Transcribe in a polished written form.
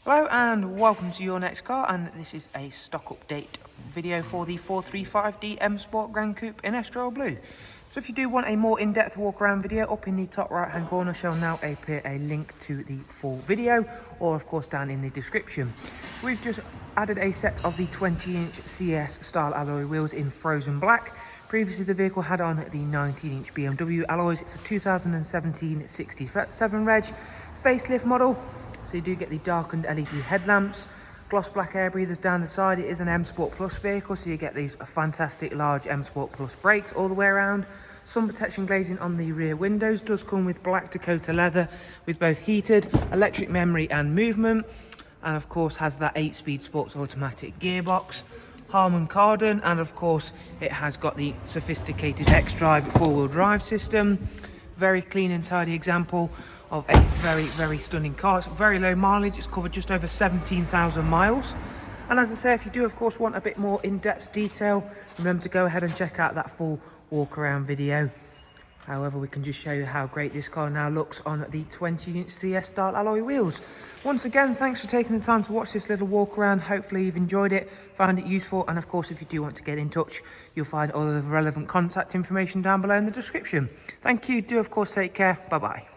Hello and welcome to your next car, and this is a stock update video for the 435D M Sport Gran Coupe in Estrel Blue. So if you do want a more in-depth walk around video, up in the top right hand corner shall now appear a link to the full video, or of course down in the description. We've just added a set of the 20-inch CS style alloy wheels in frozen black. Previously the vehicle had on the 19-inch BMW alloys. It's a 2017 67 reg facelift model. So you do get the darkened LED headlamps, gloss black air breathers down the side. It is an M Sport Plus vehicle, so you get these fantastic large M Sport Plus brakes all the way around. Sun protection glazing on the rear windows, does come with black Dakota leather with both heated, electric memory and movement. And of course has that 8-speed sports automatic gearbox, Harman Kardon, and of course it has got the sophisticated X-Drive 4-wheel drive system. Very clean and tidy example of a very stunning car. It's very low mileage. It's covered just over 17,000 miles. And as I say, if you do of course want a bit more in-depth detail, remember to go ahead and check out that full walk around video. However, we can just show you how great this car now looks on the 20-inch CS style alloy wheels. Once again, thanks for taking the time to watch this little walk around. Hopefully you've enjoyed it, found it useful, and of course if you do want to get in touch, you'll find all of the relevant contact information down below in the description. Thank you. Do of course take care. Bye bye.